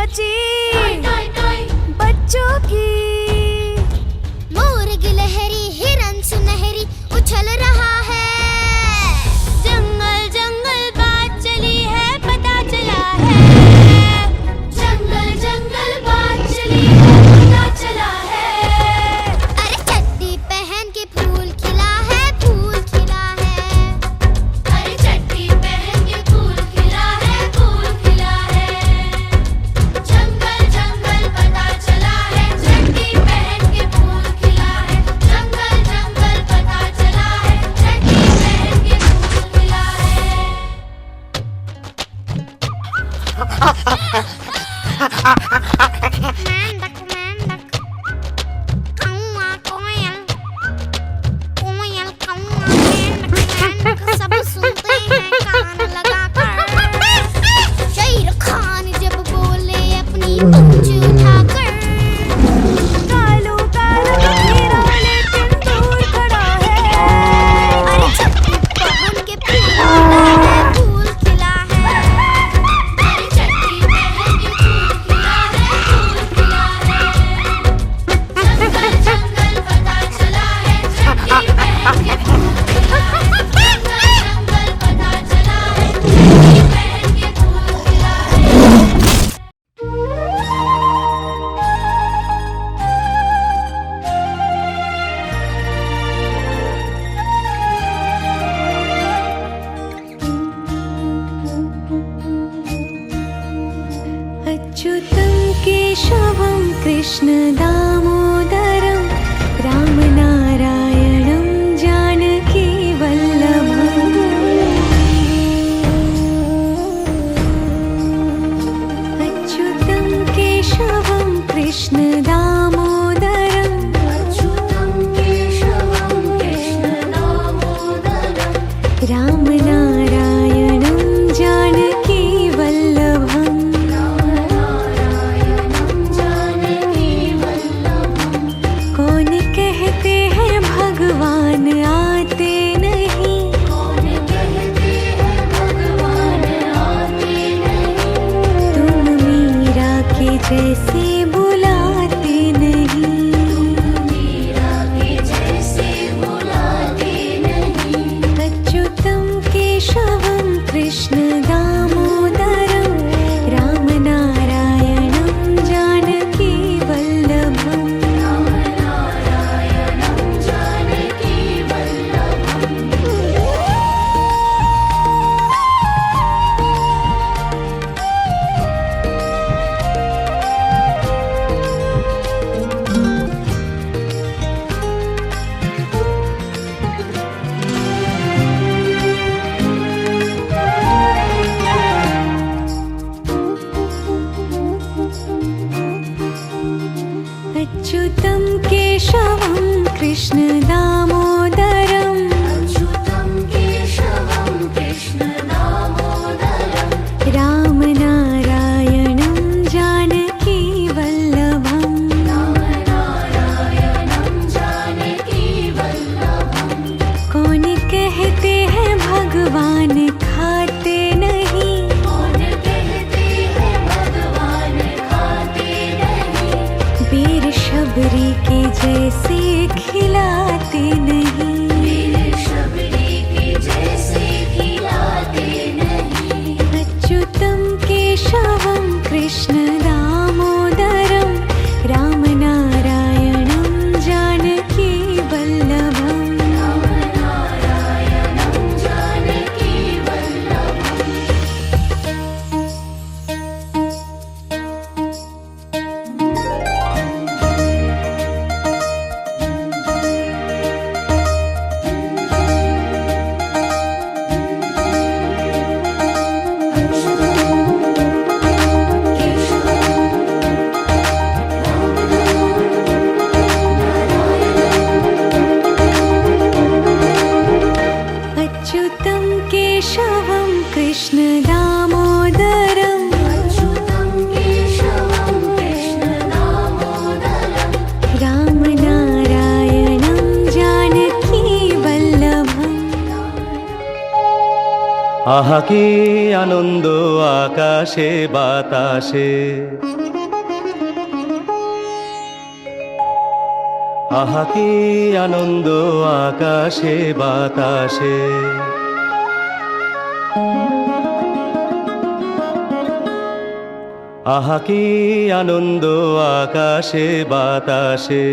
नाची बच्चों की। मोर गिलहरी हिरन सुनहरी उछल रहा है। जंगल जंगल बात चली है पता चला है। जंगल जंगल बात चली है पता चला है। अरे चड्डी पहन के फूल खिला है, फूल खिला है। अरे चड्डी पहन के फूल खिला है, फूल खिला है। जंगल जंगल पता चला है, चड्डी पहन के फूल खिला है। जंगल जंगल पता चला है, चड्डी पहन के फूल खिला है। मेंढक मेंढक कौआ कोयल कोयल कौआ मेंढक मेंढक सब सुनते हैं कान लगाकर। शेर खान जब बोले अपनी पूंछ उठाकर। कालू कालू बघेरा लेकिन दूर खड़ा है। अरे चड्डी पहन के फूल खिला है, फूल खिला है। अरे चड्डी पहन के फूल खिला है, फूल खिला है। जंगल जंगल पता चला है, चड्डी पहन के फूल खिला है। जंगल जंगल पता चला है, चड्डी पहन के फूल खिला है। अच्युतं केशवं कृष्ण दामोदरं रामनारायणं जानकी वल्लभम्। अच्युतं केशवं कृष्ण दामोदरं अच्युतं केशवं कृष्ण दामोदरं रामनारायणं जानकी वल्लभम्। नारायणं जानकी वल्लभम्। कौन कहते हैं भगवान आते नहीं। कौन कहते हैं भगवान आते नहीं। तुम मीरा के जैसे बुलाते नहीं। मीरा के जैसे बुलाते नहीं। अच्युतं केशवं कृष्ण दामोदरं रामनारायणं जानकी वल्लभम्। नारायणं जानकी वल्लभम्। अच्युतं केशवं कृष्ण दामोदरं अच्युतं केशवं कृष्ण दामोदरं रामनारायणं जानकी वल्लभम्। नारायणं जानकी वल्लभम्। कौन कहते हैं भगवान खाते नहीं। कौन कहते हैं भगवान खाते नहीं। वीर शबरी के जैसे खिलाते আহা কি আনন্দ আকাশে বাতাসে, আহা কি আনন্দ আকাশে বাতাসে। আহা কি আনন্দ আকাশে বাতাসে।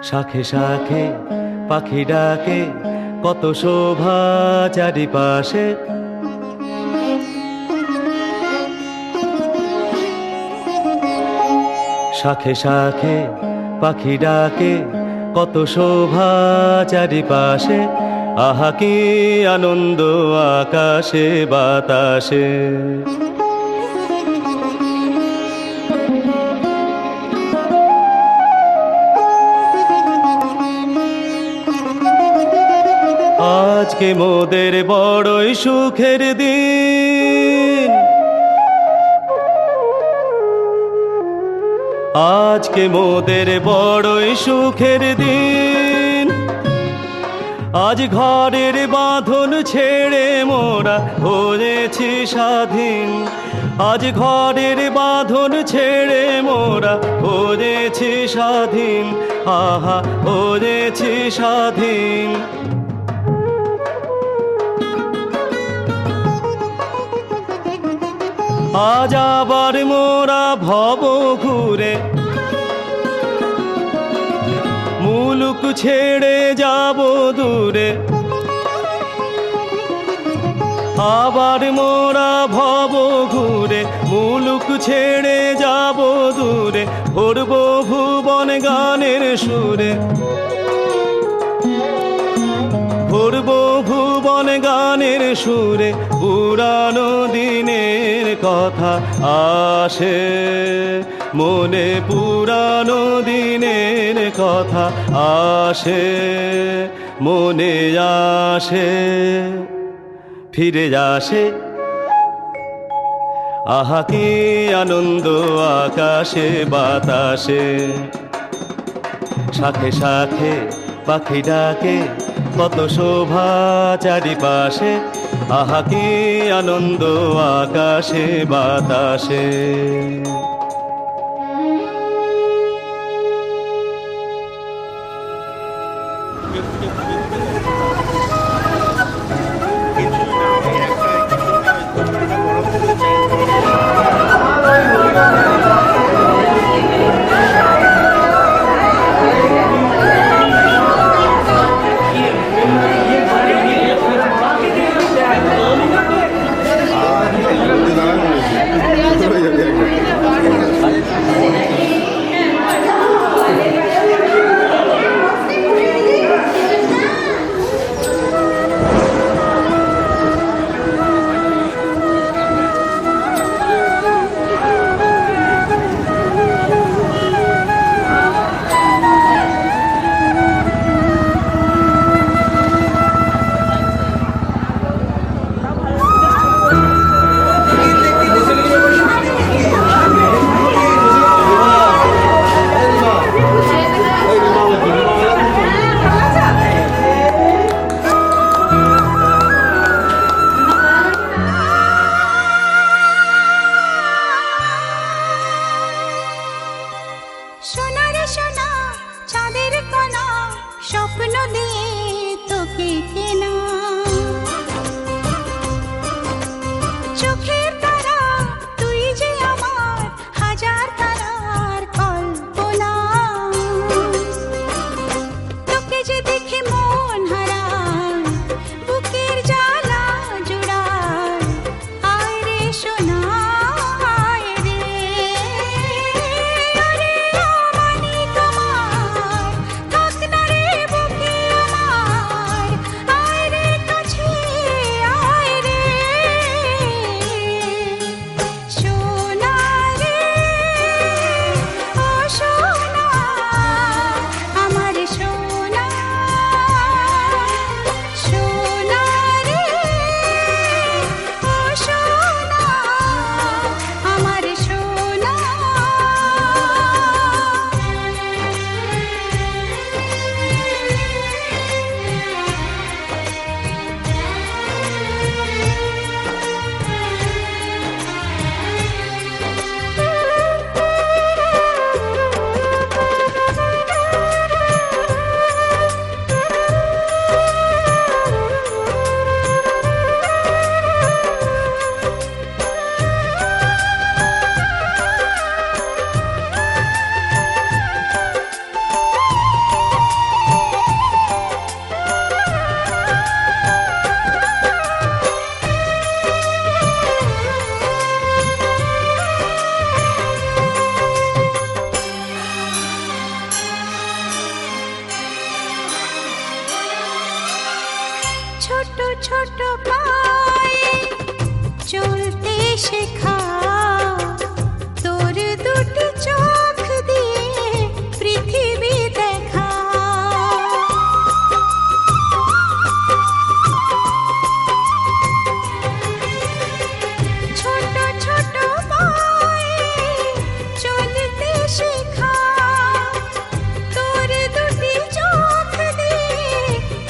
শাখে শাখে পাখি ডাকে, কত শোভা চারিপাশে। শাখে শাখে পাখি ডাকে, কত শোভা চারিপাশে। আহা কি আনন্দ আকাশে বাতাসে। আজকে মোদের বড়ই সুখের দিন, আজকে মোদের বড়ই সুখের দিন। আজ ঘরের বাঁধন ছেড়ে মোরা হয়েছি স্বাধীন। আজ ঘরের বাঁধন ছেড়ে মোরা হয়েছি স্বাধীন। আহা হয়েছি স্বাধীন। আজ আবার মোরা ভব ঘুরে মুলুক ছেড়ে যাব দূরে। আবার মোরা ভব ঘুরে মুলুক ছেড়ে যাব দূরে। ভরব ভুবন গানের সুরে, ভরব ভুবন গানের সুরে। পুরানো দিনের কথা আসে মনে, পুরানো দিনের কথা আসে মনে আসে, ফিরে আসে। আহা কি আনন্দ আকাশে বাতাসে। শাখে শাখে পাখি ডাকে, কত শোভা চারিপাশে। আহা কি আনন্দ আকাশে বাতাসে। স্বপ্ন দিয়ে তোকে কেনা, চোখের তারা তুই যে আমার হাজার তারার কল্পনা। তোকে যে দেখে মন হারায়, বুকের জ্বালা জুড়ায়। আয় রে সোনা আয় রে, আরে আমানি তোমার থাক না রে বুকে আমার। আয় ছোট পায়ে চলতে শেখা, তোর দুটি চোখ দিয়ে পৃথিবী দেখা। ছোট ছোট পায়ে চলতে শেখা, তোর দুটি চোখ দিয়ে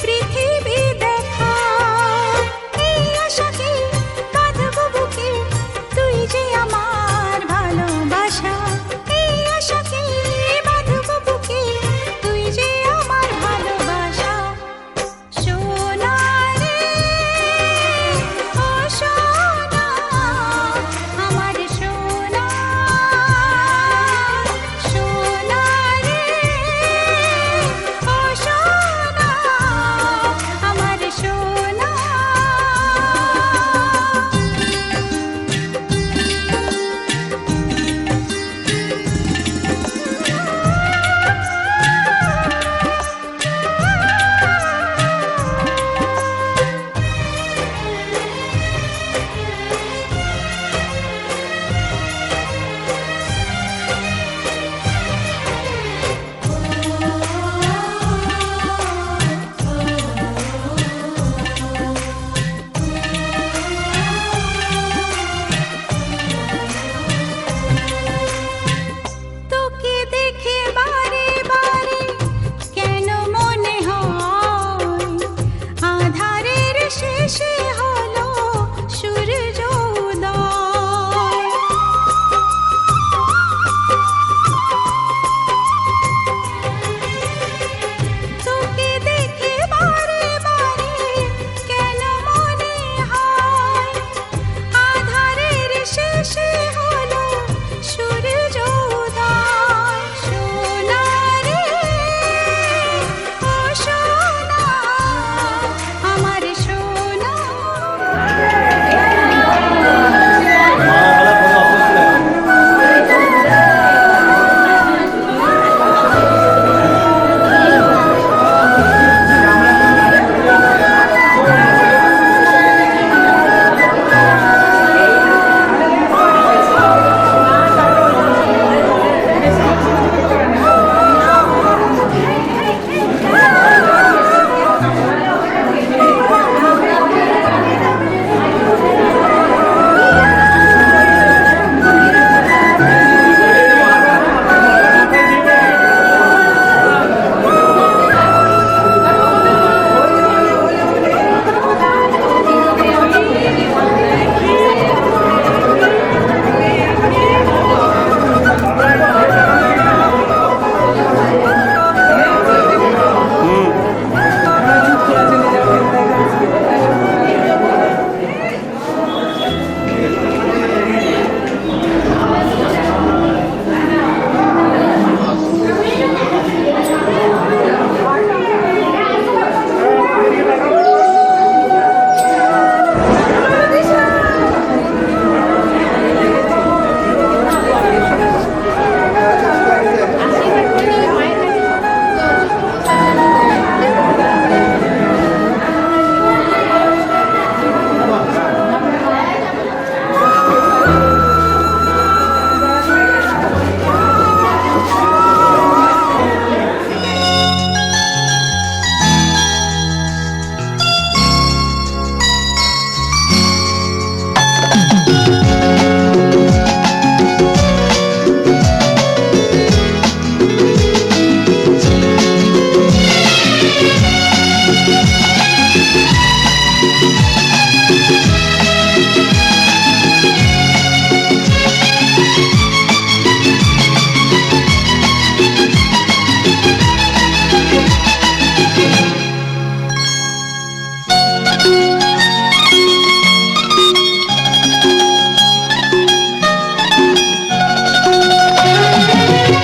পৃথিবী দেখা। এই আশাকে বাঁধবো বুকে, তুই যে আমার ভালোবাসা। এই আশাকে বাঁধবো বুকে, তুই যে আমার ভালোবাসা। সোনা রে ও সোনা, আমার সোনা। সোনা রে ও সোনা, আমার সোনা। তোকে দেখে বারে বারে কেন মনে হয় আধারের শেষে হলো সূর্য উদয়। তোকে দেখে বারে বারে কেন মনে হয় আধারের শেষে হলো সূর্য উদয়। সোনা রে ও সোনা, আমার সোনা।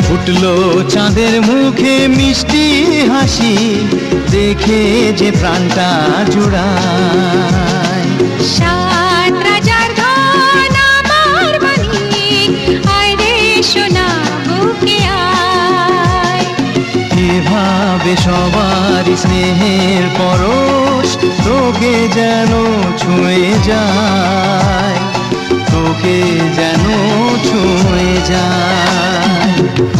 ফুটলো চাঁদের মুখে মিষ্টি হাসি, দেখে যে প্রাণটা জুড়ায়। সাত রাজার ধন আমার মানিক, আয় রে সোনা বুকে আয়। এভাবে পাবে সবার স্নেহের পরশ, তোকে যেন ছুঁয়ে যায়, তোকে যেন ছুঁয়ে যায়।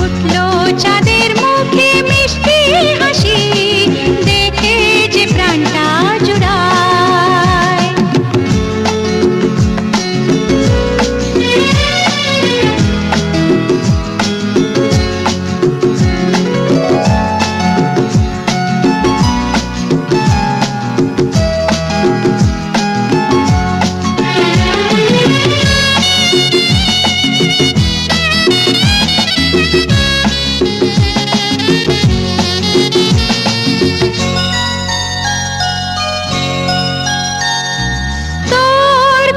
উঠলো চাঁদের মুখে মিষ্টি হাসি, দেখে যে প্রাণটা জুড়ায়।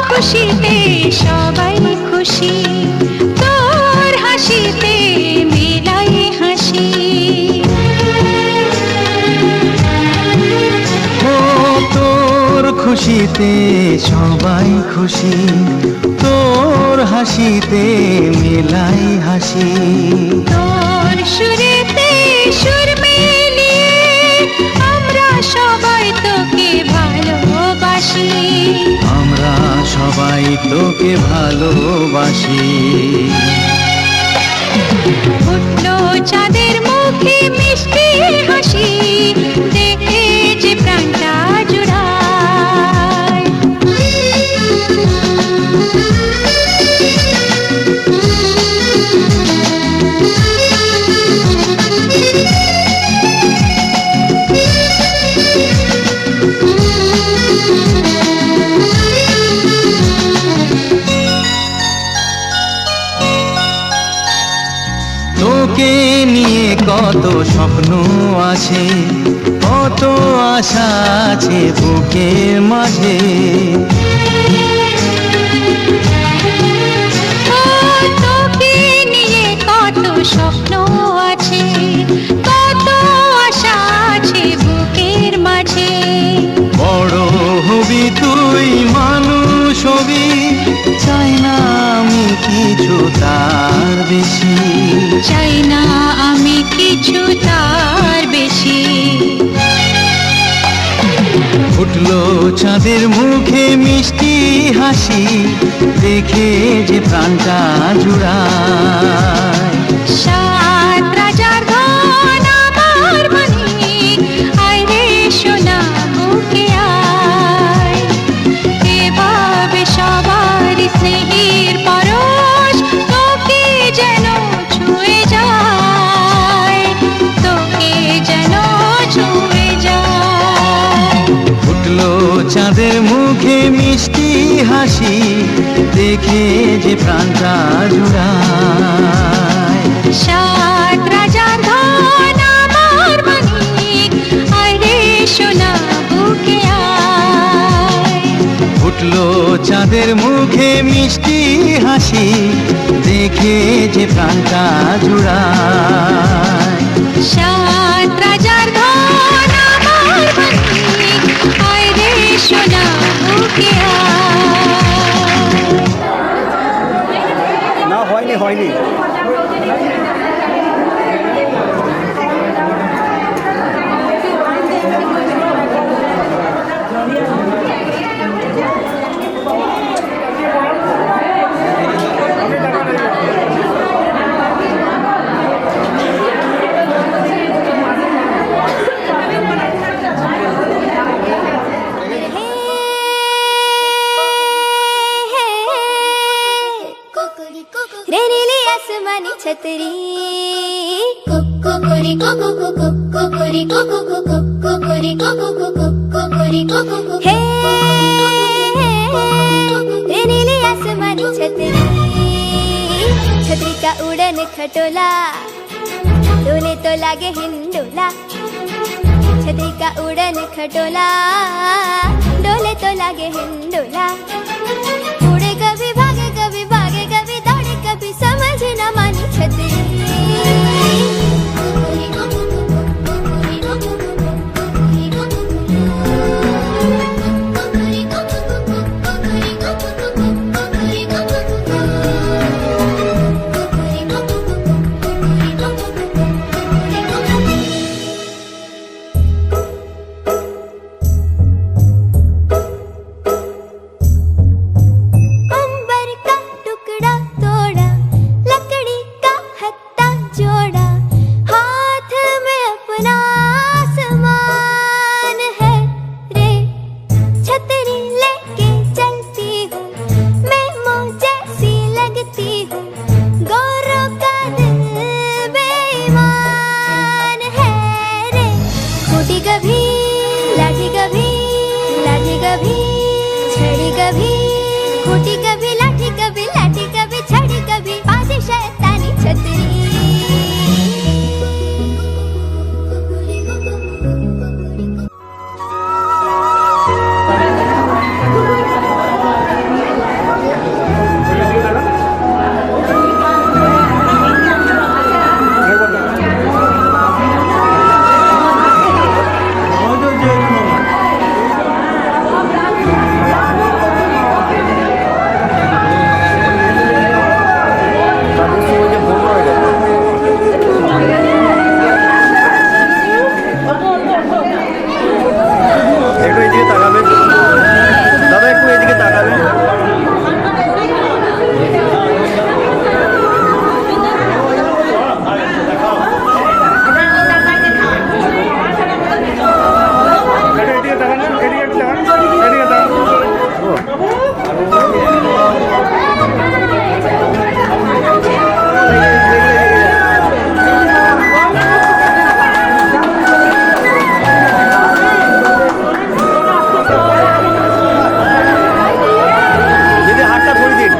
খুশিতে সবাই খুশি, তোর হাসিতে মেলাই হাসি। ও তোর খুশিতে সবাই খুশি, তোর হাসিতে মেলাই হাসি। তোর সুরেতে সুর মিলিয়ে আমরা সবাই তোকে ভালোবাসি, আমরা সবাই তোকে ভালোবাসি। উঠলো চাঁদের মুখে মিষ্টি হাসি, দেখে যে প্রাণটা জুড়ায়। তোকে নিয়ে কত স্বপ্ন আছে, কত আশা আছে বুকের মাঝে। তোকে নিয়ে কত স্বপ্ন আছে, কত আশা আছে বুকের মাঝে। বড় হবি তুই, মানুষ হবি, চাই না আমি কিছু তার বেশি, চাই না আমি কিছু তার বেশি। উঠলো চাঁদের মুখে মিষ্টি হাসি, দেখে যে প্রাণটা জুড়ায়। সাত রাজার ধন আমার মানিক, আয় রে সোনা বুকে আয়। এভাবে সবার স্নেহের পরশ, তোকে যেন ছুঁয়ে যায়, তোকে যেন ছুঁয়ে যায়। উঠলো চাঁদের মুখে মিষ্টি হাসি, দেখে যে প্রাণটা জুড়ায়। সাত রাজার ধন আমার মানিক, আয় রে সোনা বুকে আয়। উঠলো চাঁদের মুখে মিষ্টি হাসি, দেখে যে প্রাণটা জুড়ায়। সাত রাজার ধন আমার মানিক, আয় রে সোনা বুকে আয়। না হয়নি হয়নি रे नीली आसमानी छतरी, कोकोरी कोको कोको कोकोरी कोको कोको कोकोरी कोको कोको कोकोरी कोको कोको। हे रे नीली आसमानी छतरी, छतरी का उड़न खटोला, डोले तो लागे हिंडोला। छतरी का उड़न खटोला, डोले तो लागे हिंडोला। उड़े कभी भागे कभी भागे कभी दौड़े कभी समझ न मानी छतरी। कभी लाठी कभी लाठी कभी छड़ी कभी खूंटी कभी लाठी कभी छड़ी कभी बाजी शैतानी छतरी একটু এদিকে তাকাবেন দাদা, একটু এদিকে তাকাবেন। এদিকে তাকান, এদিকে তাকান, এদিকে তাকান। দিদি হাতটা করে দিন।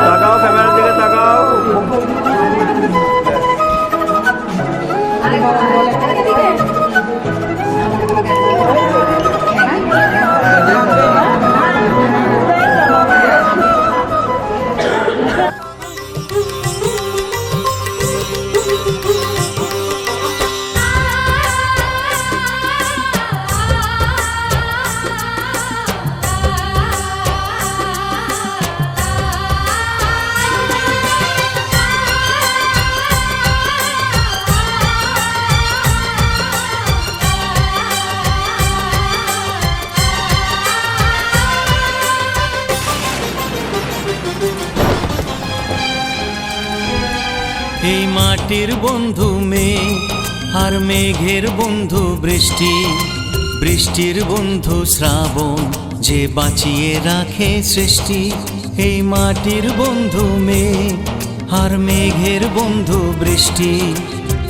তাকাও, ক্যামেরার দিকে তাকাও। এই মাটির বন্ধু মেঘ আর মেঘের বন্ধু বৃষ্টি, বৃষ্টির বন্ধু শ্রাবণ যে বাঁচিয়ে রাখে সৃষ্টি। এই মাটির বন্ধু মেঘ আর মেঘের বন্ধু বৃষ্টি,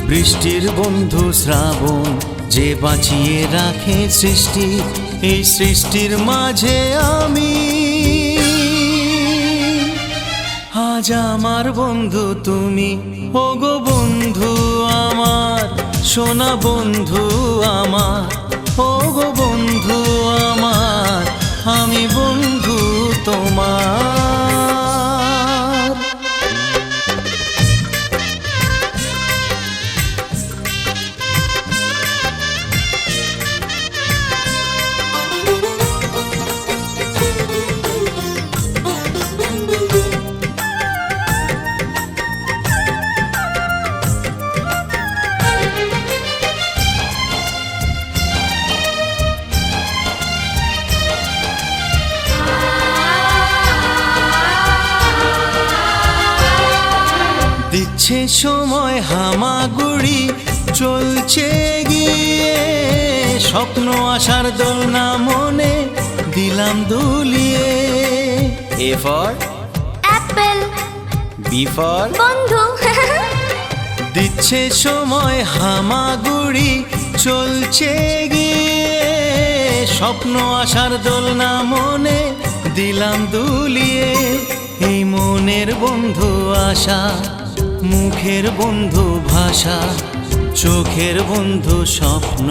বৃষ্টির বন্ধু শ্রাবণ যে বাঁচিয়ে রাখে সৃষ্টি। এই সৃষ্টির মাঝে আমি আজ আমার বন্ধু তুমি, ওগো বন্ধু আমার, সোনা বন্ধু আমার, ওগো বন্ধু আমার, আমি বন্ধু তোমার। দিচ্ছে সময় হামাগুড়ি চলছে গিয়ে, স্বপ্ন আসার দোলনা মনে দিলাম দুলিয়ে। A for apple B for বন্ধু দিচ্ছে সময় হামাগুড়ি চলছে গিয়ে, স্বপ্ন আসার দোলনা মনে দিলাম দুলিয়ে। এই মনের বন্ধু আশা, মুখের বন্ধু ভাষা, চোখের বন্ধু স্বপ্ন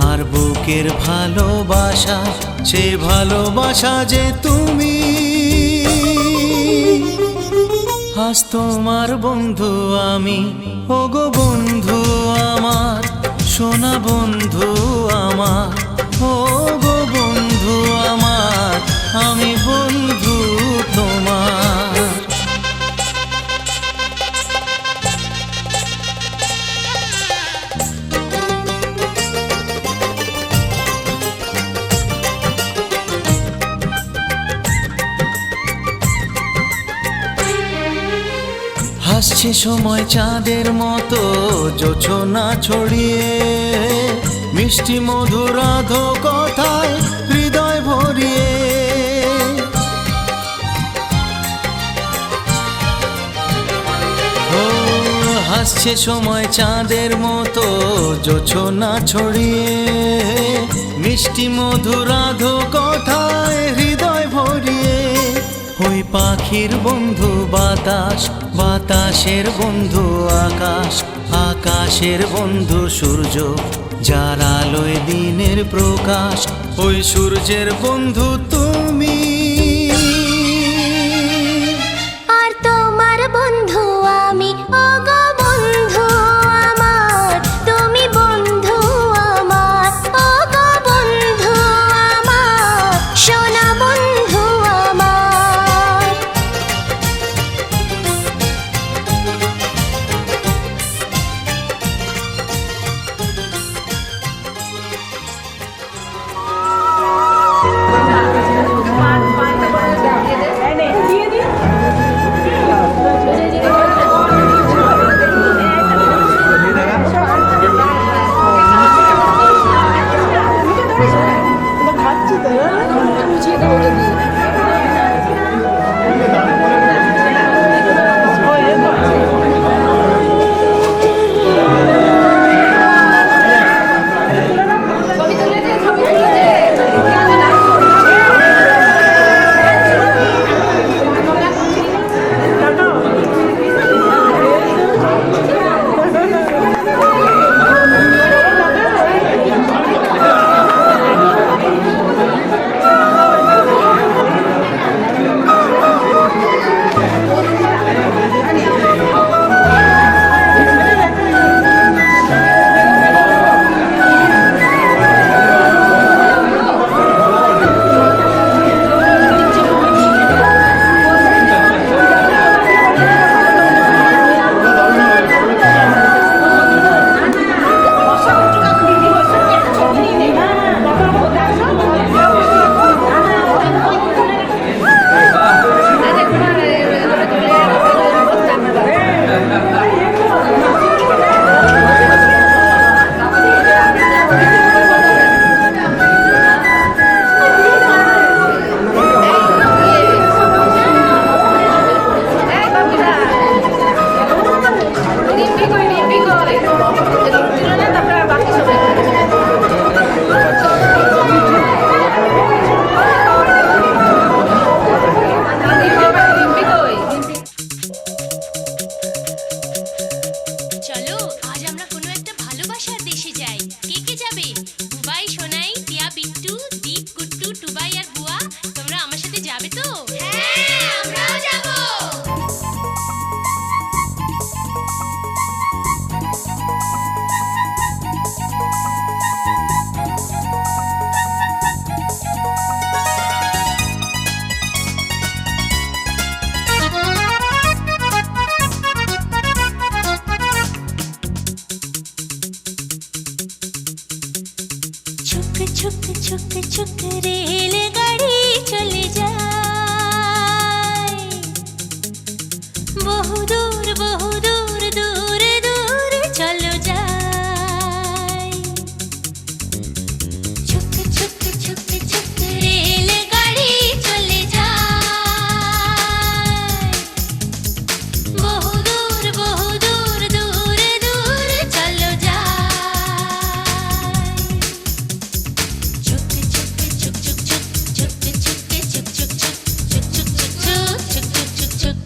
আর বুকের ভালোবাসা। সে ভালোবাসা যে তুমি, আজ তোমার বন্ধু আমি, ওগো বন্ধু আমার, সোনা বন্ধু আমার, ওগো বন্ধু আমার, আমি বন্ধু তোমার। হাসছে সময় চাঁদের মতো জোছনা ছড়িয়ে, মিষ্টি মধুর আধো কথায় হৃদয় ভরিয়ে। ও হাসছে সময় চাঁদের মতো জোছনা ছড়িয়ে, মিষ্টি মধুর আধো কথায় হৃদয় ভরিয়ে। ওই পাখির বন্ধু বাতাস, বাতাসের বন্ধু আকাশ, আকাশের বন্ধু সূর্য, যার আলোয় দিনের প্রকাশ। ওই সূর্যের বন্ধু তুমি, আর তোমার বন্ধু আমি। ওগো বন্ধু আমার, তুমি বন্ধু আমার। ওগো বন্ধু আমার, সোনা বন্ধু আমার। চলো আজ আমরা কোনো একটা ভালোবাসার দেশে যাই। কে কে যাবে? বুবাই, সোনাই, টিয়া, বিট্টু, দীপ, কুট্টু, টুবাই আর বুয়া। তোমরা আমার সাথে যাবে তো? হ্যাঁ, আমরাও যাব। ছুক ছুক ছুক ছুক রেলগাড়ি চলে যায় বহু দূর দূর দূর চলো যাই। ছুক ছুক ছুক ছুক রেলগাড়ি চলে যায় বহু দূর দূর দূর চলো যাই। ছুক ছুক ছুক ছুক ছুক ছুক ছুক ছুক ছুক ছুক ছুক ছুক ছুক ছুক ছুক ছুক ছুক।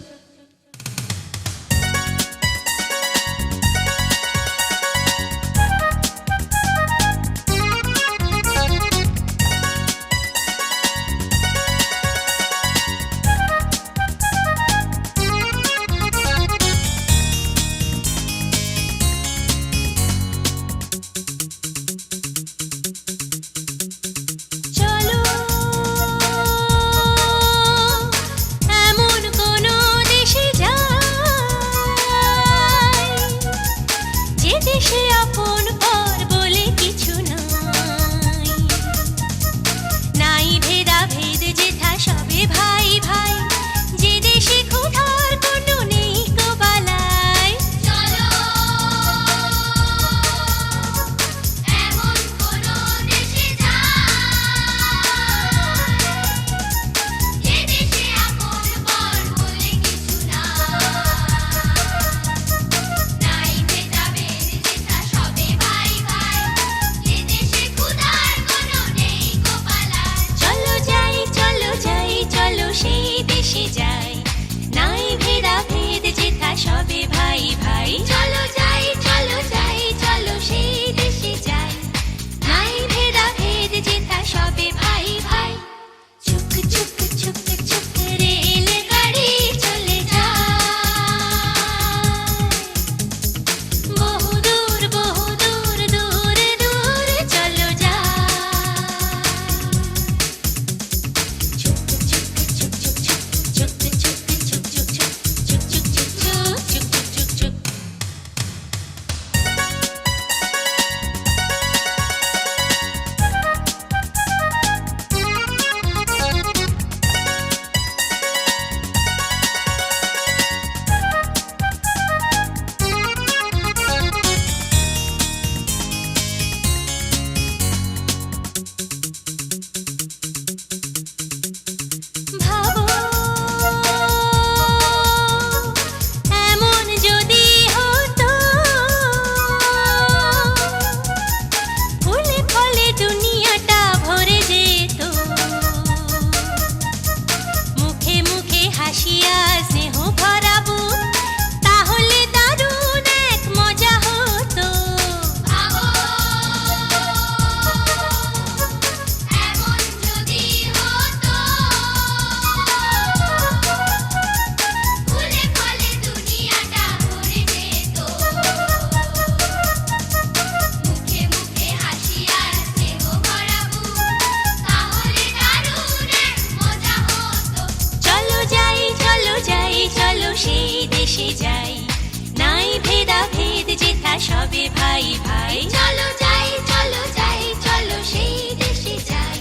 ভাই ভাই চলো যাই চলো যাই চলো সেই দেশে যাই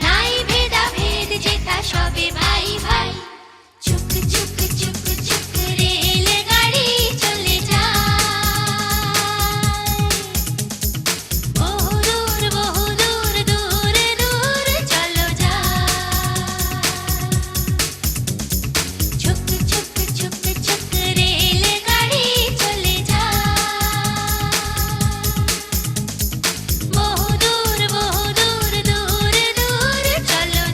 নাই ভেদা ভেদ যেথা সবে ভাই ভাই চুক চুক চুক চুক রেল গাড়ি চলে যায় বহু দূর দূর দূর চলো যাই চুক চুক চুক চুক রেল গাড়ি চলে যায় বহু দূর দূর চলো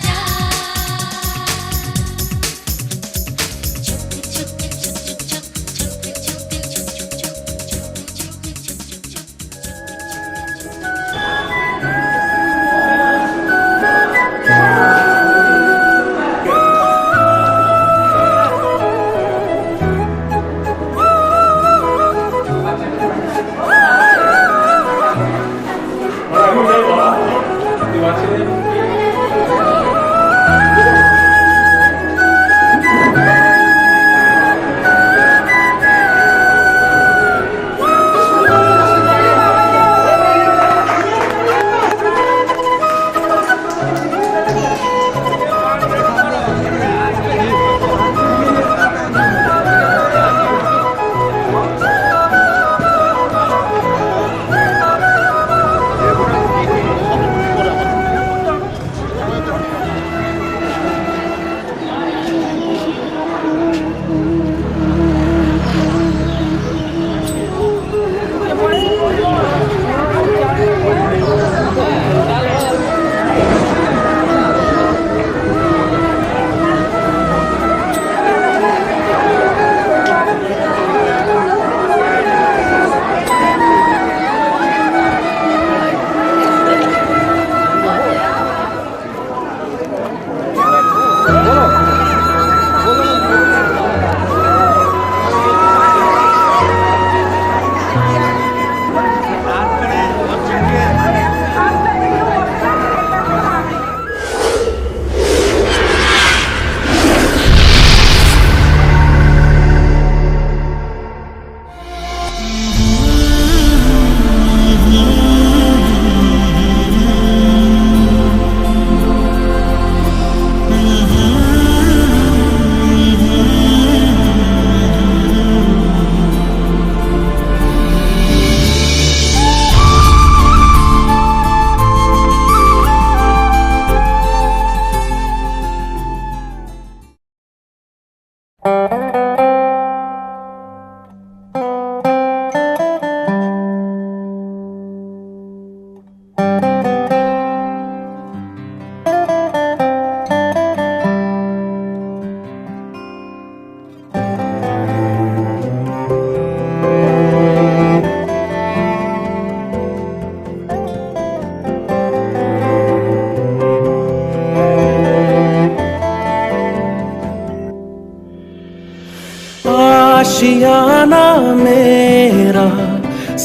आशियाना मेरा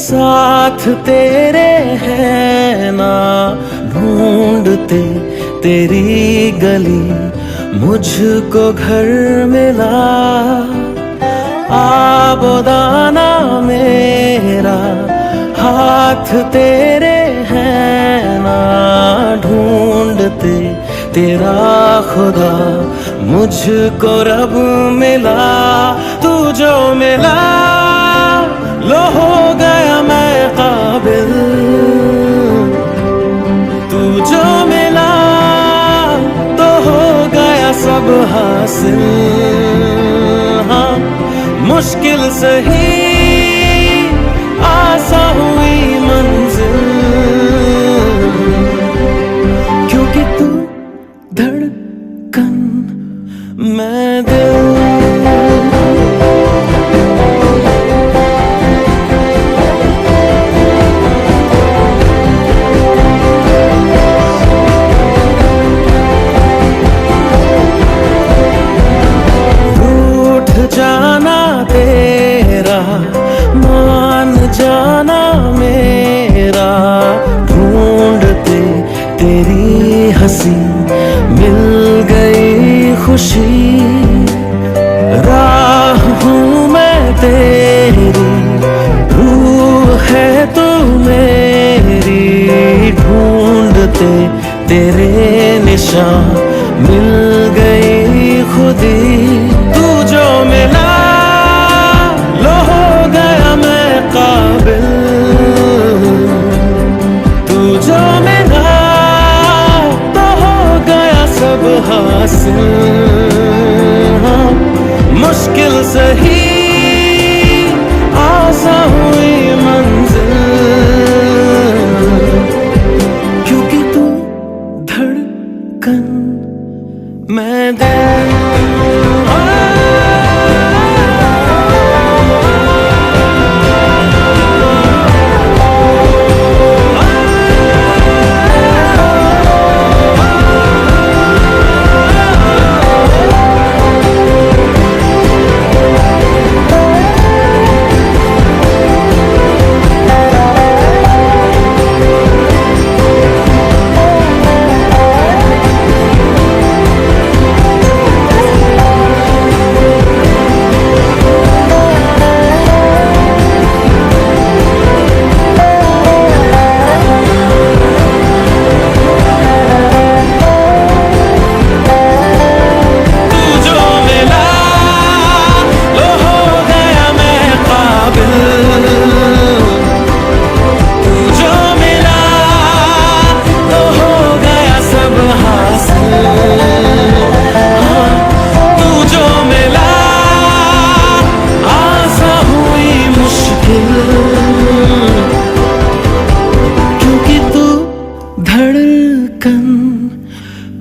साथ तेरे है ना ढूंढते तेरी गली मुझको घर मिला आबोदाना मेरा हाथ तेरे है ना ढूंढते तेरा खुदा मुझको रब मिला तू जो मिला लो हो गया मैं काबिल तू जो मिला तो हो गया सब हासिल हाँ मुश्किल सही आसा हुई मंजिल क्योंकि तू धड़कन मैं दिल रूठ जाना तेरा रास्ते तेरे निशान मिल गई खुदी। तू जो मिला लो हो गया मैं काबिल, तू जो मिला तो हो गया सब हासिल। हाँ, मुश्किल सही आसान हुई मंजिल, क्योंकि तू धड़कन मैं दिल।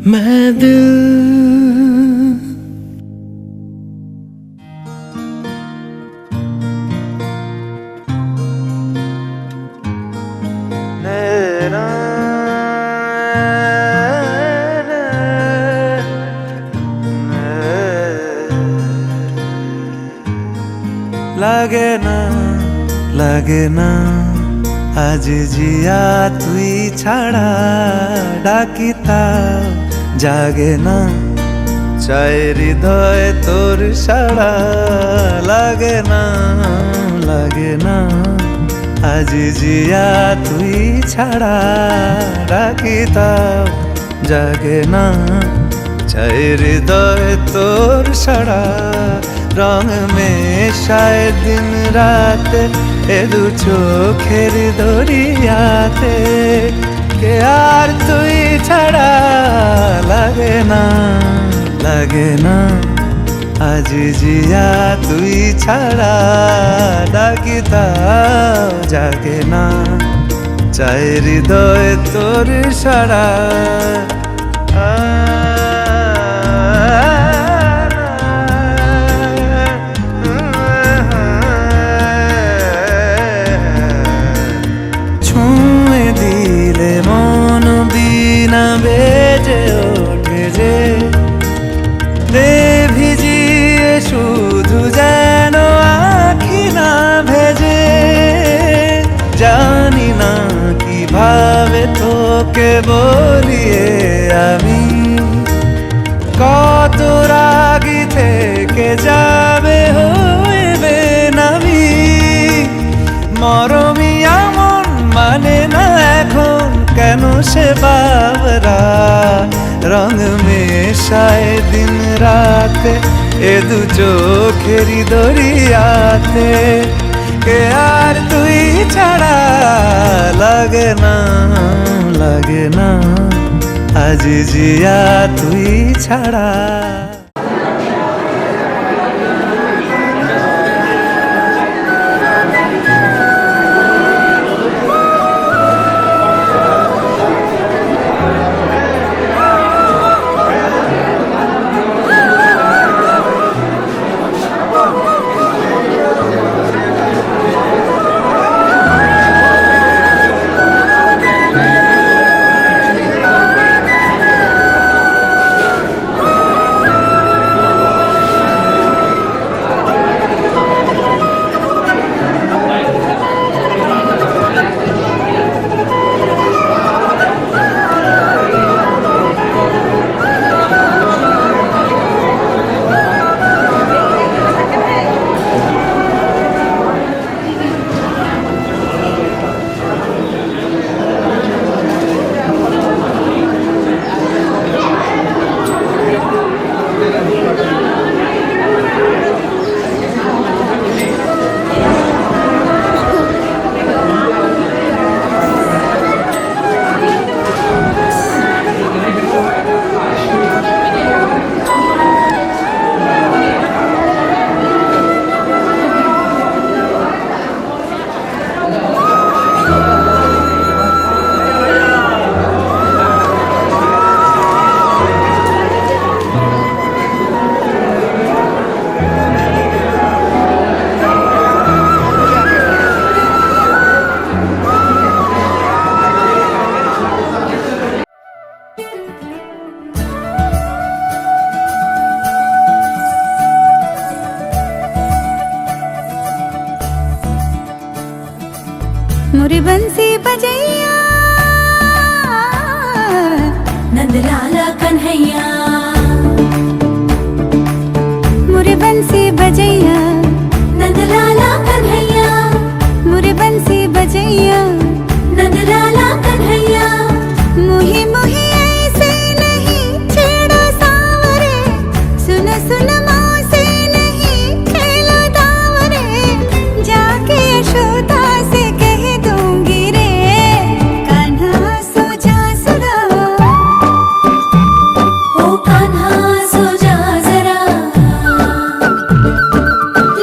मैं दिल। লাগে না আজ জিয়া তুই ছাড়া ডাকিতা জাগে না চায় হৃদয় তোর সাড়া। লাগে না আজ জিয়া তুই ছাড়া ডাকিতা জাগে না চায় হৃদয় তোর সাড়া। রং মেশায় দিন রাত এ দু চোখের দরিয়াতে, কে আর তুই ছাড়া লাগে না আজ জিয়া তুই ছাড়া ডাকিতা জাগে না চায় হৃদয় তোর সাড়া। বেজে ওঠে যে রে ভিজিয়ে শুধু যেন আখি না ভেজে। জানি না কিভাবে তোকে বলিয়ে আমি কত রাগি থেকে যাবে হইবে নামি। মরমি এমন মানে না এখন কেন সে বাবরা। রং মেশায় দিন রাতে এ দু চোখেরি দরিয়াতে, কে আর তুই ছাড়া লাগে না আজ জিয়া তুই ছাড়া। बंसी बजैया नंदलाला कन्हैया मुरे बंसी बजैया नंदलाला कन्हैया मुरे बंसी बजैया नंदलाला कन्हैया मुही मुही ऐसे नहीं छेड़ो सावरे सुन सुन मौसे नहीं खेलो दावरे जाके यशोदा से कह दूंगी रे कान्हा सो जा सुना ओ कान्हा सो जा जरा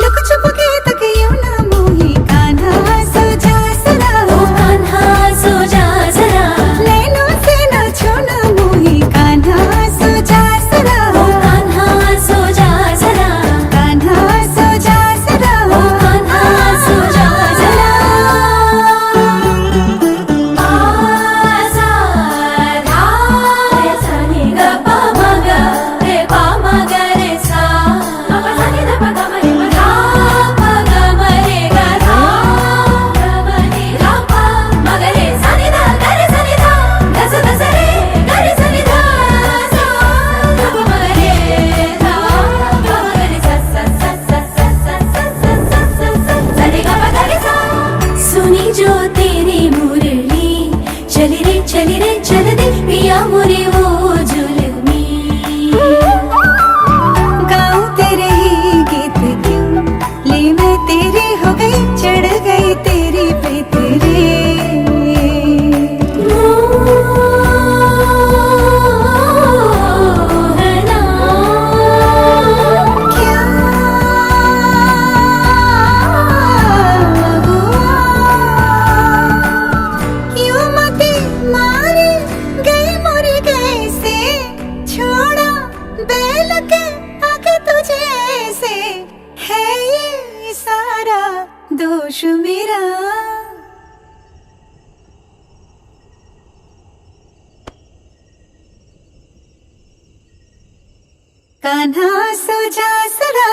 लुक छुप के तक यूं ना मोही कान्हा सो जा सुना ओ कान्हा सो जा जरा नैनों से ना छूना मोही कान्हा सो जा सुना ओ कान्हा सो जा जरा कान्हा सो जा जरा ओ कान्हा सो जा जरा आजा धा रे सा नि ग प म ग रे प म ग रे सा प प सा नि ध प ग म रे म धा प ग म रे ग धा ग म रे धा प म ग रे सा नि ध ग रे सा नि ध ग स ध स रे ग रे सा नि ध सा ध प म ग रे धा प म ग रे सा सा सा सा सा सा सा सा सा सा सा रे ग प ग रे सा सुनी जो तेरी मुरली चली रे चल दे पिया मुरे वो जुलमी गाऊं तेरे ही गीत क्यों ले मैं तेरी हो गई चढ़ गई तेरी पे तेरे मोहना क्या हुआ यूं मती मारी गई मुरी गई से छोड़ा बैल के आगे तुझे ऐसे है ये सारा दोष मेरा कान्हा सो जा सरा